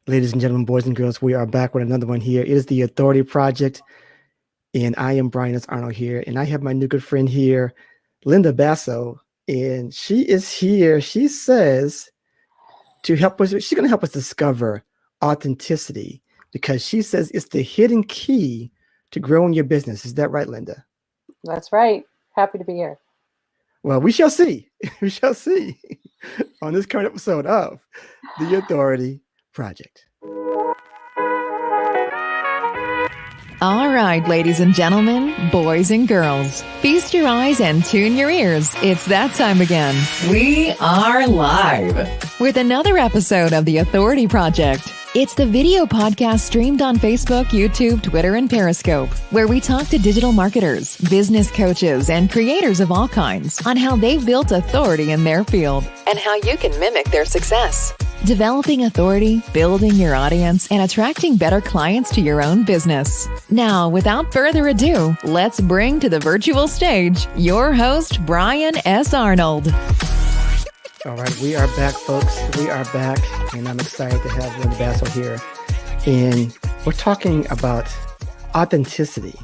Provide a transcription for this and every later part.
Ladies and gentlemen, boys and girls, we are back with another one here. It is the Authority Project, and I am Brian S. Arnold here, and I have my new good friend here, Linda Basso, and she is here. She says to help us, she's going to help us discover authenticity because she says it's the hidden key to growing your business. Is that right, Linda? That's right. Happy to be here. Well, we shall see. We shall see on this current episode of the Authority Project. All right, ladies and gentlemen, boys and girls, feast your eyes and tune your ears. It's that time again. We are live with another episode of The Authority Project. It's the video podcast streamed on Facebook, YouTube, Twitter, and Periscope, where we talk to digital marketers, business coaches, and creators of all kinds on how they've built authority in their field and how you can mimic their success. Developing authority, building your audience, and attracting better clients to your own business. Now, without further ado, let's bring to the virtual stage your host, Brian S. Arnold. All right, we are back, folks. We are back, and I'm excited to have Linda Basso here. And we're talking about authenticity.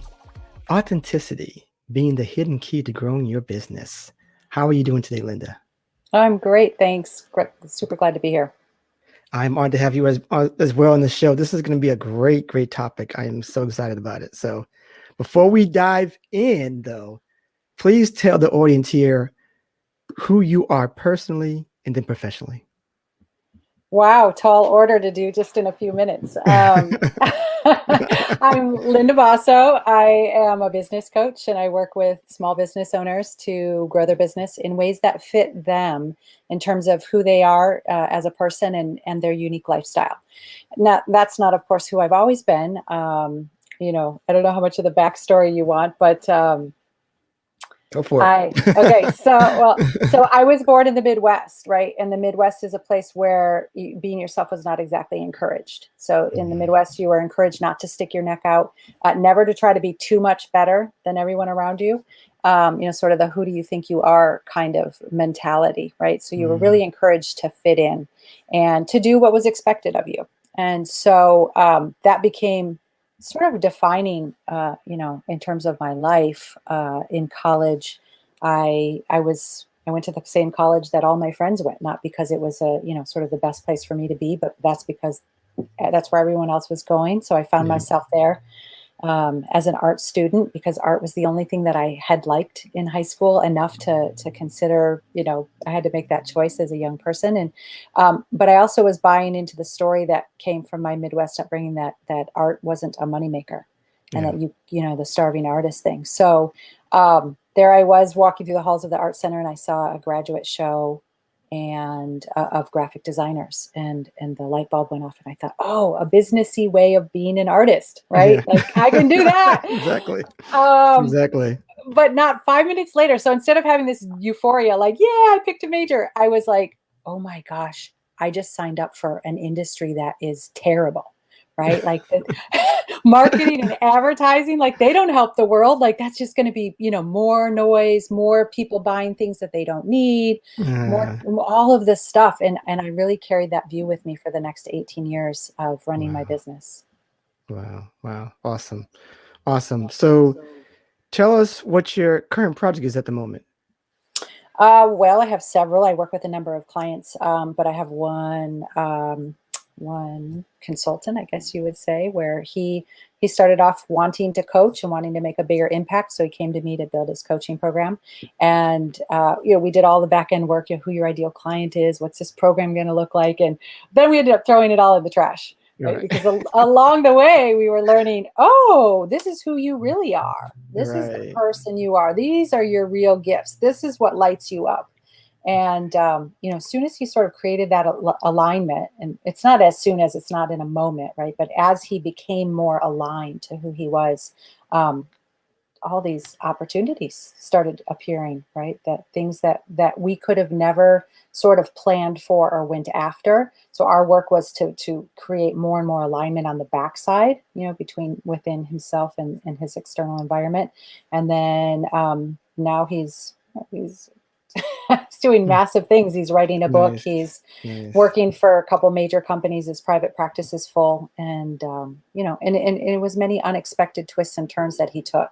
Authenticity being the hidden key to growing your business. How are you doing today, Linda? I'm great. Thanks. Super glad to be here. I'm honored to have you as well on the show. This is going to be a great topic. I am so excited about it. So before we dive in, though, please tell the audience here who you are personally and then professionally. Wow, tall order to do just in a few minutes. I'm Linda Basso. I am a business coach, and I work with small business owners to grow their business in ways that fit them in terms of who they are as a person and their unique lifestyle. Now, that's not, of course, who I've always been. I don't know how much of the backstory you want, but go for it. So I was born in the Midwest, right? And the Midwest is a place where being yourself was not exactly encouraged. So in the Midwest, you were encouraged not to stick your neck out, never to try to be too much better than everyone around you. Sort of the who do you think you are kind of mentality, right? So you were really encouraged to fit in and to do what was expected of you. And so that became sort of defining, in terms of my life. In college, I went to the same college that all my friends went, not because it was sort of the best place for me to be, but that's because that's where everyone else was going. So I found myself there as an art student because art was the only thing that I had liked in high school enough to consider, I had to make that choice as a young person. And, but I also was buying into the story that came from my Midwest upbringing that art wasn't a moneymaker and that the starving artist thing. So there I was walking through the halls of the art center and I saw a graduate show and of graphic designers and the light bulb went off and I thought, oh, a businessy way of being an artist, right? Yeah. Like I can do that. Exactly. But not 5 minutes later. So instead of having this euphoria, like, yeah, I picked a major, I was like, oh my gosh, I just signed up for an industry that is terrible, right? Like marketing and advertising, like they don't help the world. Like that's just going to be, more noise, more people buying things that they don't need, more, all of this stuff. And I really carried that view with me for the next 18 years of running my business. Wow. Awesome. So tell us what your current project is at the moment. Well, I have several. I work with a number of clients, but I have one consultant, I guess you would say, where he started off wanting to coach and wanting to make a bigger impact. So he came to me to build his coaching program. And, we did all the back end work, who your ideal client is, what's this program going to look like? And then we ended up throwing it all in the trash. Right? Because along the way, we were learning, oh, this is who you really are. This is the person you are. These are your real gifts. This is what lights you up. And, as soon as he sort of created that alignment, and it's not as soon as it's not in a moment, right? But as he became more aligned to who he was, all these opportunities started appearing, right? That things that we could have never sort of planned for or went after. So our work was to create more and more alignment on the backside, within himself and his external environment. And then now he's He's doing massive things. He's writing a book. Nice. He's Nice. working for a couple major companies. His private practice is full. And, and it was many unexpected twists and turns that he took.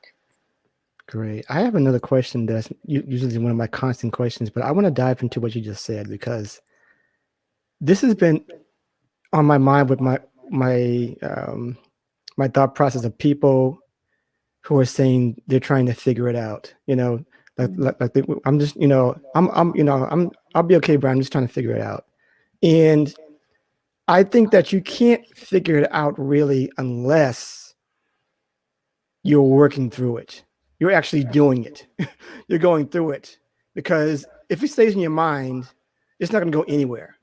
Great. I have another question that's usually one of my constant questions, but I want to dive into what you just said, because this has been on my mind with my thought process of people who are saying they're trying to figure it out. I'm just, I'll be okay, Brian. I'm just trying to figure it out. And I think that you can't figure it out really unless you're working through it. You're actually doing it. You're going through it, because if it stays in your mind, it's not going to go anywhere.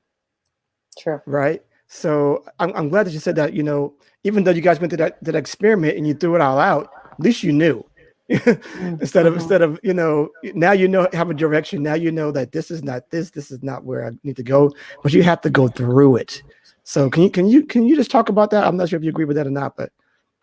True. Right. So I'm glad that you said that, even though you guys went through that experiment and you threw it all out, at least you knew. instead of now have a direction. Now you know that this is not where I need to go, but you have to go through it. So can you just talk about that? I'm not sure if you agree with that or not, but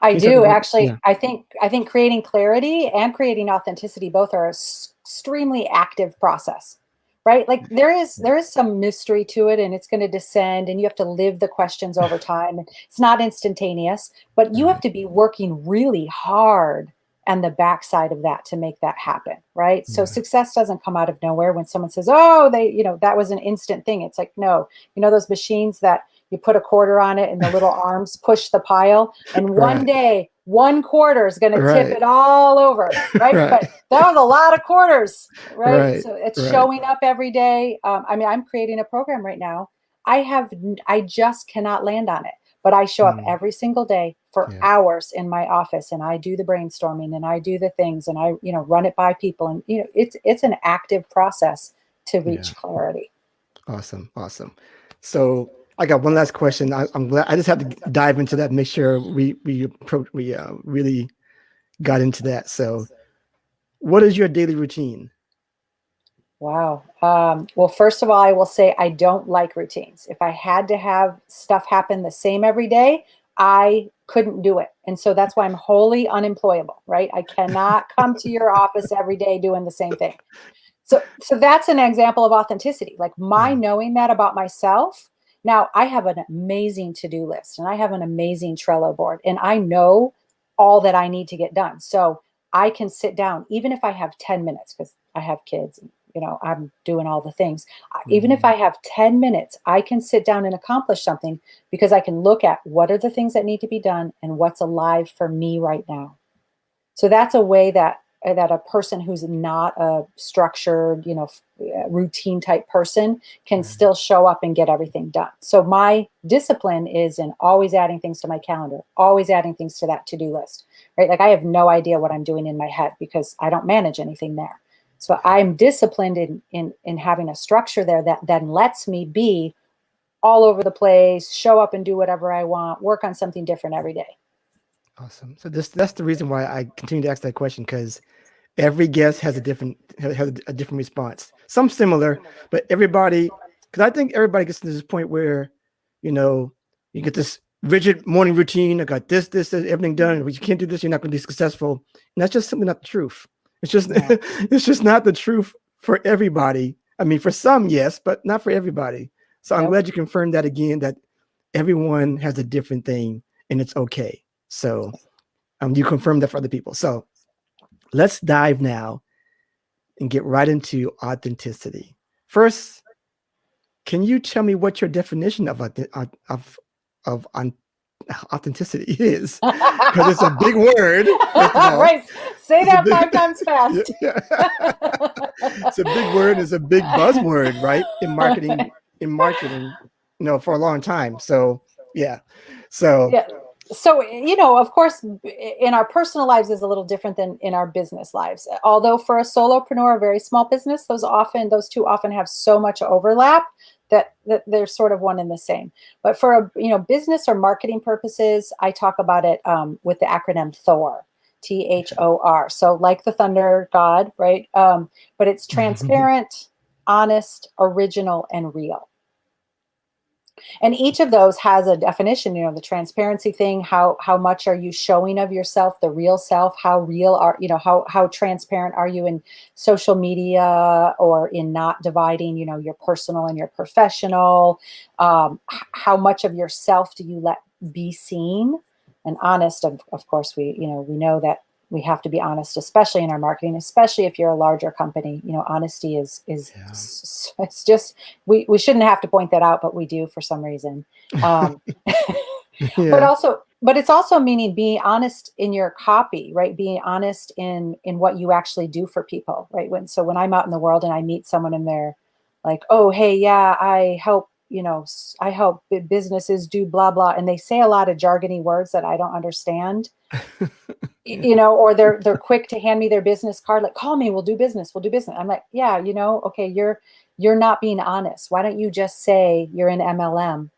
I do actually. Yeah. I think creating clarity and creating authenticity both are an extremely active process, right? Like there is some mystery to it, and it's going to descend, and you have to live the questions over time. It's not instantaneous, but you have to be working really hard and the backside of that to make that happen, right? So success doesn't come out of nowhere. When someone says, "Oh, that was an instant thing," it's like, no, those machines that you put a quarter on it and the little arms push the pile, and one day, 1 quarter is going to tip it all over, right? But that was a lot of quarters, right? So it's showing up every day. I'm creating a program right now. I just cannot land on it, but I show up every single day for hours in my office, and I do the brainstorming, and I do the things, and I, run it by people, and it's an active process to reach clarity. Awesome. So I got one last question. I'm glad I just have to dive into that, make sure we really got into that. So what is your daily routine? Wow. Well, first of all, I will say I don't like routines. If I had to have stuff happen the same every day, I couldn't do it. And so that's why I'm wholly unemployable, right? I cannot come to your office every day doing the same thing. So that's an example of authenticity, like my knowing that about myself. Now I have an amazing to-do list, and I have an amazing Trello board, and I know all that I need to get done. So I can sit down, even if I have 10 minutes, because I have kids, and, I'm doing all the things. Even if I have 10 minutes, I can sit down and accomplish something, because I can look at what are the things that need to be done and what's alive for me right now. So that's a way that a person who's not a structured, routine type person can still show up and get everything done. So my discipline is in always adding things to my calendar, always adding things to that to-do list, right? Like I have no idea what I'm doing in my head because I don't manage anything there. So I'm disciplined in having a structure there that then lets me be all over the place, show up and do whatever I want, work on something different every day. Awesome. So that's the reason why I continue to ask that question, because every guest has a different response. Some similar, but everybody, because I think everybody gets to this point where, you get this rigid morning routine. I got this, everything done. But you can't do this, you're not going to be successful. And that's just simply not the truth. It's just it's just not the truth for everybody. I mean, for some, yes, but not for everybody. So I'm glad you confirmed that again, that everyone has a different thing and it's okay. So you confirmed that for other people. So let's dive now and get right into authenticity. First, can you tell me what your definition of authenticity is? Because it's a big word. Right. Say that 5 times fast. Yeah. It's a big word. It's a big buzzword, right? In marketing, for a long time. So, yeah. So, of course, in our personal lives is a little different than in our business lives. Although for a solopreneur, a very small business, those two often have so much overlap that they're sort of one and the same. But for business or marketing purposes, I talk about it with the acronym THOR, THOR. So like the thunder god, right? But it's transparent, honest, original, and real. And each of those has a definition, you know, the transparency thing, how much are you showing of yourself, the real self, how real are, you know, how transparent are you in social media or in not dividing, you know, your personal and your professional, how much of yourself do you let be seen and honest. Of course, we know that we have to be honest, especially in our marketing, especially if you're a larger company. You know, honesty is Yeah. it's just, we shouldn't have to point that out, but we do for some reason. But Yeah. it's also meaning being honest in your copy, right? Being honest in what you actually do for people, right? When I'm out in the world and I meet someone and they're like, oh, hey, yeah, I help, you know, I help businesses do blah, blah. And they say a lot of jargony words that I don't understand. You know, or they're quick to hand me their business card, like, call me, we'll do business. I'm like, yeah, you know, okay, you're not being honest. Why don't you just say you're in MLM,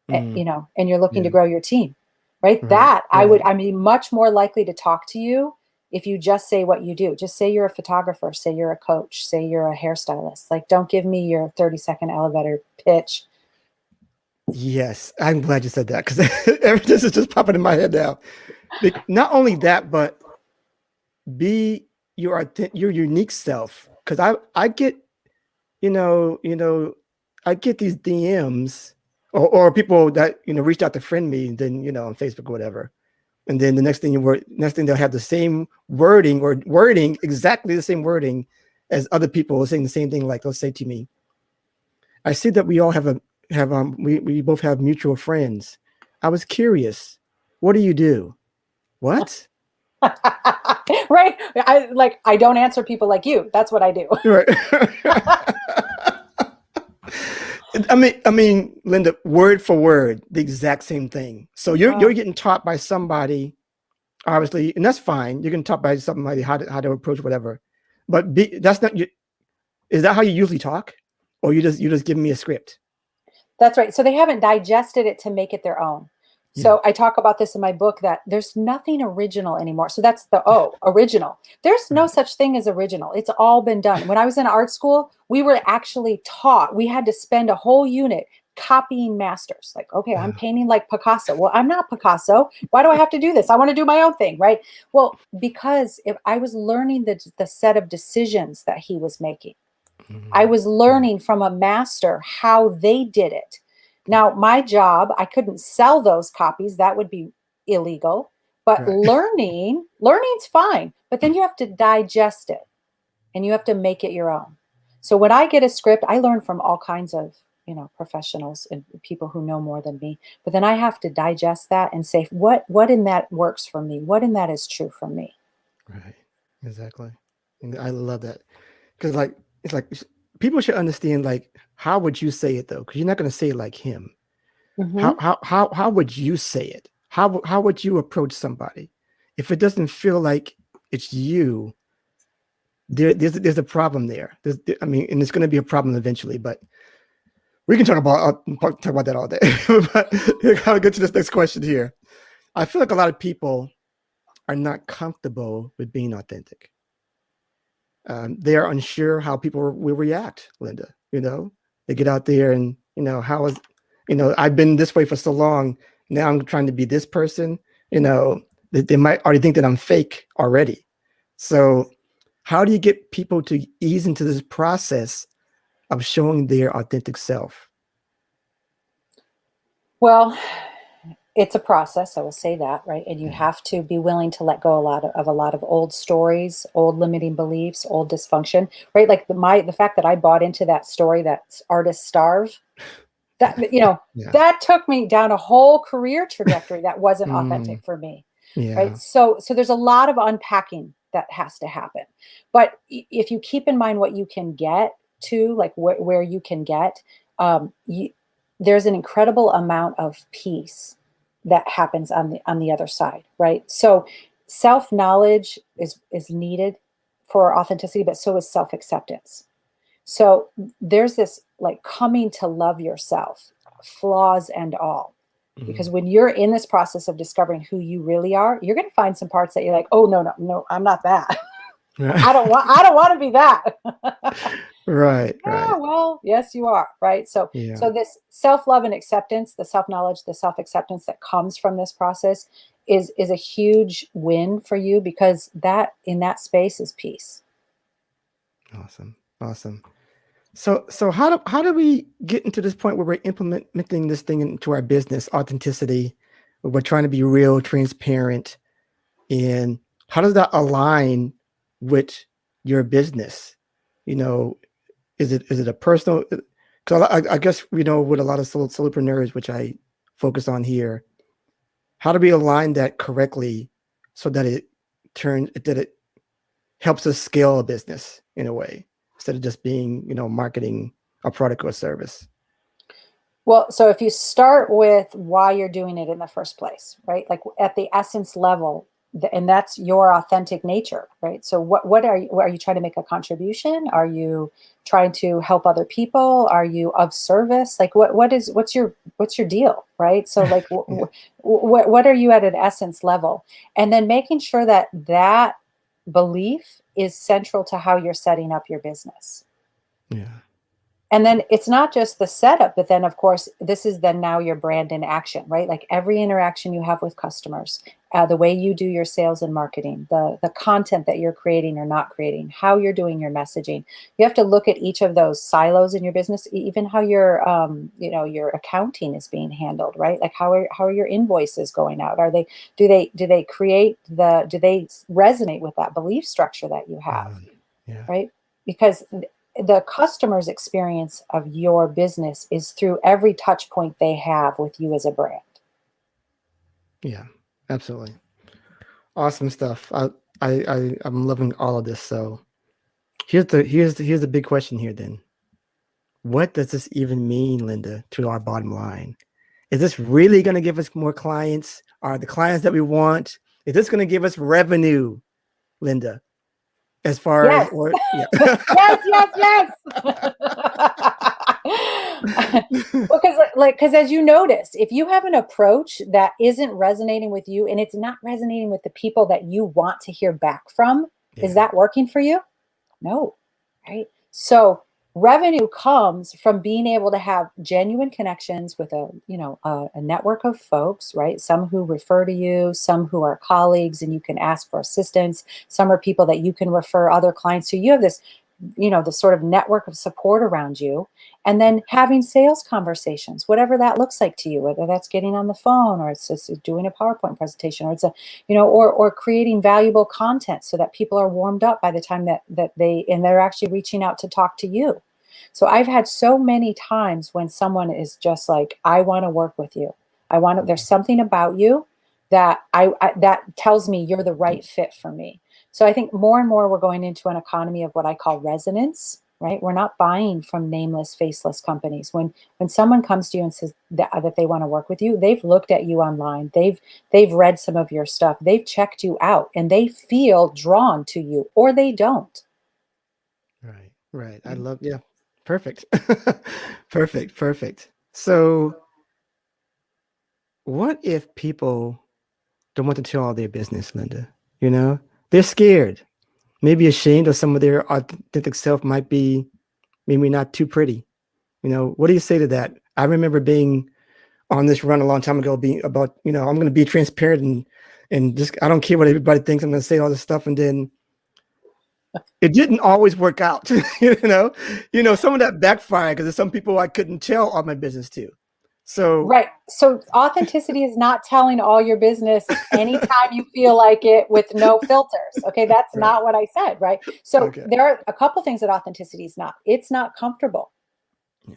Mm, you know, and you're looking to yeah. grow your team, right? Right. That Right. I'm much more likely to talk to you if you just say what you do. Just say you're a photographer, say you're a coach, say you're a hairstylist. Like, don't give me your 30-second elevator pitch. Yes, I'm glad you said that because this is just popping in my head now. Not only that, but be your unique self. Because I get, I get these DMs or people that reached out to friend me, and then on Facebook or whatever, and then the next thing they'll have the same wording exactly the same wording as other people saying the same thing. Like, they'll say to me, I see that we all we both have mutual friends. I was curious. What do you do? What? Right? I don't answer people like you. That's what I do. Right. I mean, Linda, word for word, the exact same thing. So you're getting taught by somebody, obviously, and that's fine. You're getting taught by somebody how to approach whatever. But that's not you. Is that how you usually talk, or you just give me a script? That's right. So they haven't digested it to make it their own. So I talk about this in my book, that there's nothing original anymore. So that's original. There's no such thing as original. It's all been done. When I was in art school, we were actually taught, we had to spend a whole unit copying masters. Like, okay, I'm painting like Picasso. Well, I'm not Picasso. Why do I have to do this? I want to do my own thing, right? Well, because if I was learning the set of decisions that he was making, I was learning from a master how they did it. Now, my job, I couldn't sell those copies. That would be illegal. But Right. learning's fine. But then you have to digest it and you have to make it your own. So when I get a script, I learn from all kinds of, professionals and people who know more than me. But then I have to digest that and say, what in that works for me? What in that is true for me? Right. Exactly. And I love that. Because it's like people should understand, like, how would you say it though? Because you're not going to say it like him. Mm-hmm. How would you say it? How would you approach somebody? If it doesn't feel like it's you, there's a problem there. And it's going to be a problem eventually. But we can talk about that all day. But I'll get to this next question here. I feel like a lot of people are not comfortable with being authentic. They are unsure how people will react, Linda. They get out there and, I've been this way for so long. Now I'm trying to be this person, they might already think that I'm fake already. So how do you get people to ease into this process of showing their authentic self? Well, it's a process. I will say that, right? And you have to be willing to let go of a lot of old stories, old limiting beliefs, old dysfunction, right? Like the fact that I bought into that story that artists starve, that that took me down a whole career trajectory that wasn't authentic for me, Yeah. right? So there's a lot of unpacking that has to happen. But if you keep in mind what you can get to, like where you can get, there's an incredible amount of peace that happens on the other side, right? So self-knowledge is needed for authenticity, but so is self-acceptance. So there's this like coming to love yourself, flaws and all. Because when you're in this process of discovering who you really are, you're going to find some parts that you're like, oh, no, I'm not that. I don't want to be that. Right, Yeah, right. well, yes, you are, right? So, Yeah. so this self-love and acceptance, the self-knowledge, the self-acceptance that comes from this process is a huge win for you, because that in that space is peace. Awesome. Awesome. So how do we get into this point where we're implementing this thing into our business, authenticity, where we're trying to be real, transparent, and how does that align with your business? You know, is it a personal? Because I guess with a lot of solopreneurs, which I focus on here, how do we align that correctly so that it helps us scale a business in a way instead of just being marketing a product or a service? Well, so if you start with why you're doing it in the first place, right? Like at the essence level, and that's your authentic nature, right? So what are you trying to make a contribution? Are you trying to help other people? Are you of service? Like what's your deal, right? So like Yeah, what are you at an essence level? And then making sure that that belief is central to how you're setting up your business. yeah, And then it's not just the setup, but then of course, this is then now your brand in action, right? Like every interaction you have with customers, the way you do your sales and marketing, the content that you're creating or not creating, how you're doing your messaging. You have to look at each of those silos in your business, even how your accounting is being handled, right? Like how are your invoices going out? Are they do they resonate with that belief structure that you have? yeah, Right? Because the customer's experience of your business is through every touch point they have with you as a brand. yeah. Absolutely, awesome stuff. I'm loving all of this. So here's the big question here. Then, what does this even mean, Linda, to our bottom line? Is this really going to give us more clients? Are the clients that we want? Is this going to give us revenue, Linda? As far as Yes, or yeah. yes, yes, yes. Well, because as you noticed, if you have an approach that isn't resonating with you and it's not resonating with the people that you want to hear back from, is Yeah. that working for you? No, right? So revenue comes from being able to have genuine connections with a network of folks, right? Some who refer to you, some who are colleagues and you can ask for assistance. Some are people that you can refer other clients to. You have this, the sort of network of support around you. And then having sales conversations, whatever that looks like to you, whether that's getting on the phone or it's just doing a PowerPoint presentation or it's or creating valuable content so that people are warmed up by the time they're actually reaching out to talk to you. So I've had so many times when someone is just like, I want to work with you. There's something about you that that tells me you're the right fit for me. So I think more and more we're going into an economy of what I call resonance, right? We're not buying from nameless, faceless companies. When someone comes to you and says that they want to work with you, they've looked at you online. They've read some of your stuff. They've checked you out and they feel drawn to you or they don't. Right, right. Yeah. Perfect. Perfect, perfect. So, what if people don't want to tell all their business, Linda? They're scared, maybe ashamed of some of their authentic self might be maybe not too pretty. What do you say to that? I remember being on this run a long time ago, being about, I'm going to be transparent and just, I don't care what everybody thinks. I'm going to say all this stuff. And then it didn't always work out, some of that backfired because there's some people I couldn't tell all my business to. So, Right. So authenticity is not telling all your business anytime you feel like it with no filters. Okay. That's right. not what I said. Right. So Okay. there are a couple things that authenticity is not. It's not comfortable. Yeah.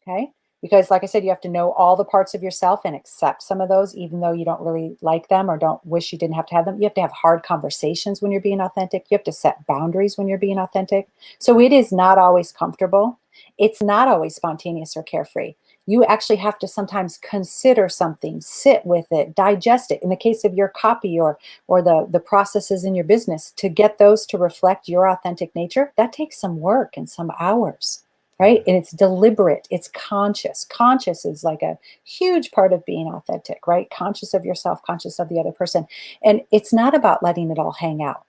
Okay. Because, like I said, you have to know all the parts of yourself and accept some of those, even though you don't really like them or don't wish you didn't have to have them. You have to have hard conversations when you're being authentic. You have to set boundaries when you're being authentic. So it is not always comfortable. It's not always spontaneous or carefree. You actually have to sometimes consider something, sit with it, digest it. In the case of your copy or the processes in your business, to get those to reflect your authentic nature, that takes some work and some hours. Right. And it's deliberate. It's conscious. Conscious is like a huge part of being authentic, right? Conscious of yourself, conscious of the other person. And it's not about letting it all hang out.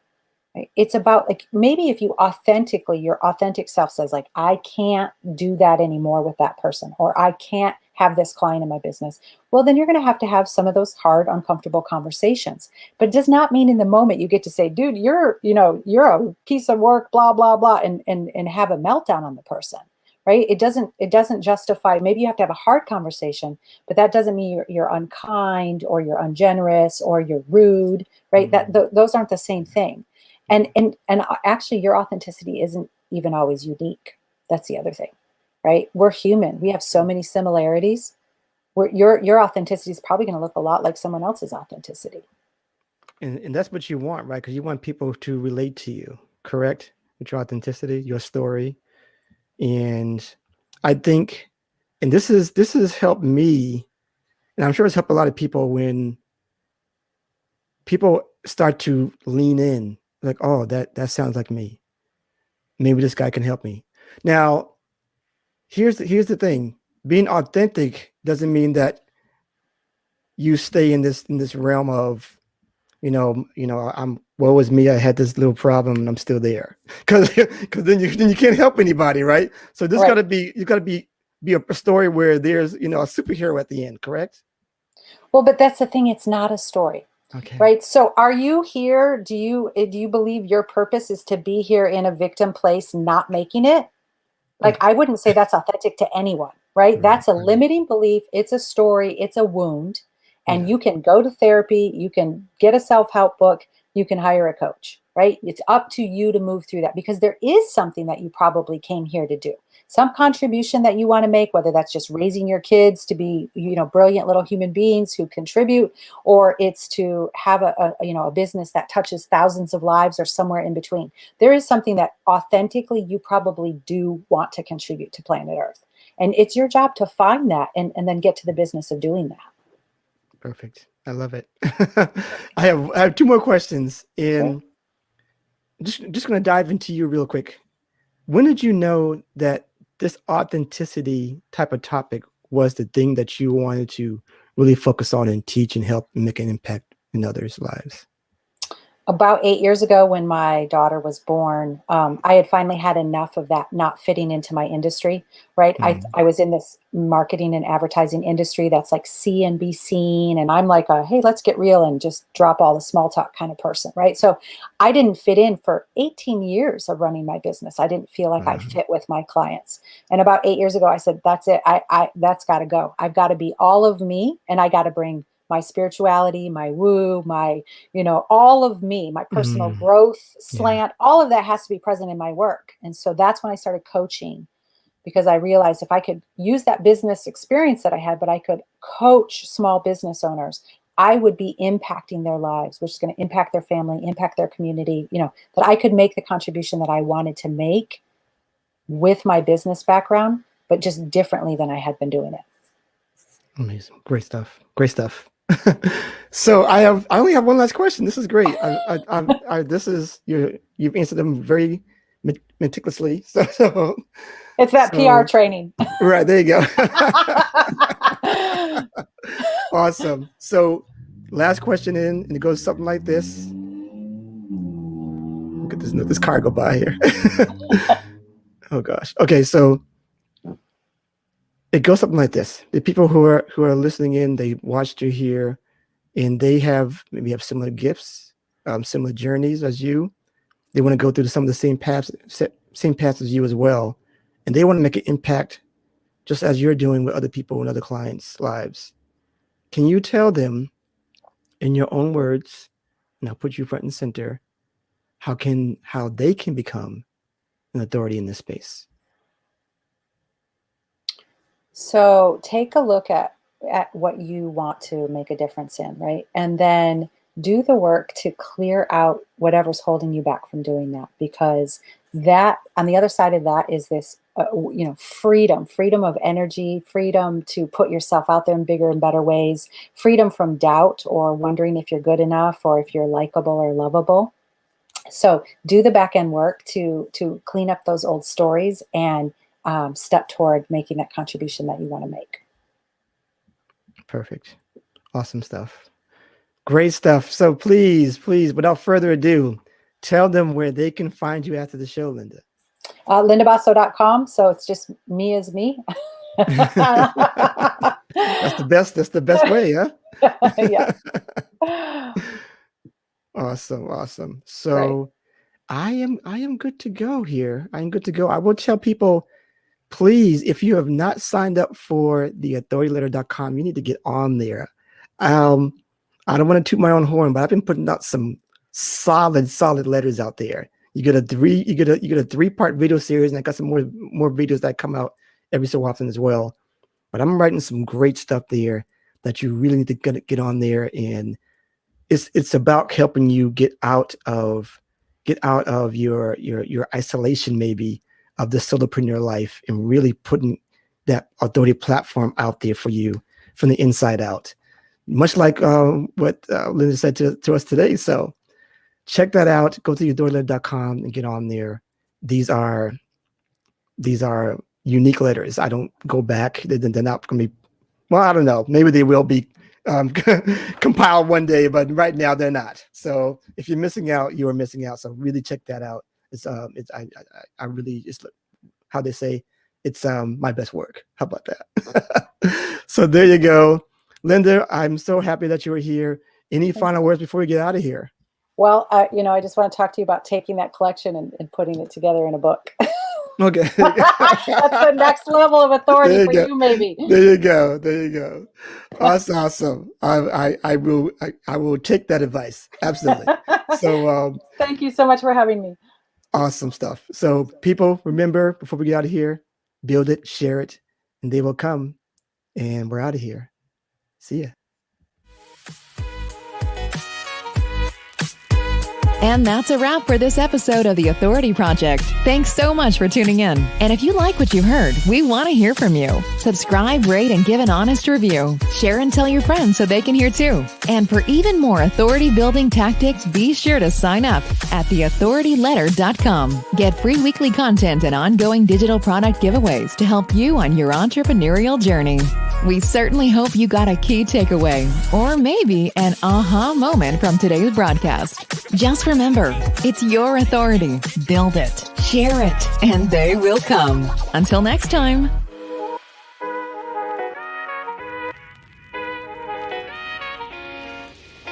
Right? It's about like maybe if you authentically, your authentic self says like, I can't do that anymore with that person, or I can't have this client in my business. Well, then you're going to have some of those hard, uncomfortable conversations. But it does not mean in the moment you get to say, dude, you're a piece of work, blah, blah, blah, and have a meltdown on the person. Right. It doesn't justify, maybe you have to have a hard conversation, but that doesn't mean you're unkind or you're ungenerous or you're rude. Right. Those aren't the same thing. And actually your authenticity isn't even always unique. That's the other thing, right? We're human. We have so many similarities. Your authenticity is probably going to look a lot like someone else's authenticity. And that's what you want, right? Because you want people to relate to you, correct? With your authenticity, your story. And I think, and this has helped me, and I'm sure it's helped a lot of people when people start to lean in, like, oh, that sounds like me. Maybe this guy can help me. Now, here's the thing. Being authentic doesn't mean that you stay in this realm of, I'm woe is me. I had this little problem and I'm still there. Because then you can't help anybody, right? So this Right. you gotta be a story where there's a superhero at the end, correct? Well, but that's the thing. It's not a story. Okay. Right. So are you here? Do you believe your purpose is to be here in a victim place, not making it? Like, Yeah. I wouldn't say that's authentic to anyone, right? Right. That's a limiting belief. It's a story. It's a wound. And Yeah. you can go to therapy. You can get a self-help book. You can hire a coach, right? It's up to you to move through that because there is something that you probably came here to do. Some contribution that you want to make, whether that's just raising your kids to be, brilliant little human beings who contribute, or it's to have a business that touches thousands of lives or somewhere in between. There is something that authentically you probably do want to contribute to planet Earth. And it's your job to find that and then get to the business of doing that. Perfect. I love it. I have two more questions, and just going to dive into you real quick. When did you know that this authenticity type of topic was the thing that you wanted to really focus on and teach and help make an impact in others' lives? About 8 years ago, when my daughter was born, I had finally had enough of that not fitting into my industry, right? I was in this marketing and advertising industry that's like see and be seen. And I'm like, hey, let's get real and just drop all the small talk kind of person, right? So I didn't fit in for 18 years of running my business. I didn't feel like I fit with my clients. And about 8 years ago, I said, that's it. That's got to go. I've got to be all of me, and I got to bring my spirituality, my woo, my, all of me, my personal growth slant, all of that has to be present in my work. And so that's when I started coaching, because I realized if I could use that business experience that I had, but I could coach small business owners, I would be impacting their lives, which is going to impact their family, impact their community, that I could make the contribution that I wanted to make with my business background, but just differently than I had been doing it. Amazing. Great stuff. Great stuff. So I only have one last question. This is great. You've answered them very meticulously. So It's that PR training. Right, there you go. Awesome. So last question and it goes something like this. Look at this car go by here. Oh gosh. Okay, so it goes something like this. The people who are listening in, they watched you here, and they maybe have similar gifts, similar journeys as you. They want to go through some of the same paths as you as well, and they want to make an impact, just as you're doing with other people and other clients' lives. Can you tell them, in your own words, and I'll put you front and center, how they can become an authority in this space? So take a look at what you want to make a difference in, right? And then do the work to clear out whatever's holding you back from doing that, because that on the other side of that is this, freedom of energy, freedom to put yourself out there in bigger and better ways, freedom from doubt or wondering if you're good enough or if you're likable or lovable. So do the back end work to clean up those old stories and step toward making that contribution that you want to make. Perfect. Awesome stuff. Great stuff. So please, without further ado, tell them where they can find you after the show, Linda. LindaBasso.com. So it's just me as me. That's the best way, huh? Yeah. Awesome. So I am good to go here. I'm good to go. I will tell people, please, if you have not signed up for the authorityletter.com, you need to get on there. I don't want to toot my own horn, but I've been putting out some solid letters out there. You get a 3-part video series, and I got some more videos that come out every so often as well. But I'm writing some great stuff there that you really need to get on there, and it's about helping you get out of your isolation, maybe, of the solopreneur life, and really putting that authority platform out there for you from the inside out. Much like what Linda said to us today. So check that out. Go to authorityletter.com and get on there. These are unique letters. I don't go back. They're not going to be, well, I don't know. Maybe they will be compiled one day, but right now they're not. So if you're missing out, you are missing out. So really check that out. I really, it's how they say, it's my best work. How about that? So there you go. Linda, I'm so happy that you were here. Any final words before we get out of here? Well, I just want to talk to you about taking that collection and putting it together in a book. Okay. That's the next level of authority for you, maybe. There you go. Awesome. I will take that advice. Absolutely. So thank you so much for having me. Awesome stuff. So people, remember, before we get out of here, build it, share it, and they will come. And we're out of here. See ya. And that's a wrap for this episode of The Authority Project. Thanks so much for tuning in. And if you like what you heard, we want to hear from you. Subscribe, rate, and give an honest review. Share and tell your friends so they can hear too. And for even more authority building tactics, be sure to sign up at theauthorityletter.com. Get free weekly content and ongoing digital product giveaways to help you on your entrepreneurial journey. We certainly hope you got a key takeaway, or maybe an aha moment from today's broadcast. Just remember, it's your authority. Build it, share it, and they will come. Until next time.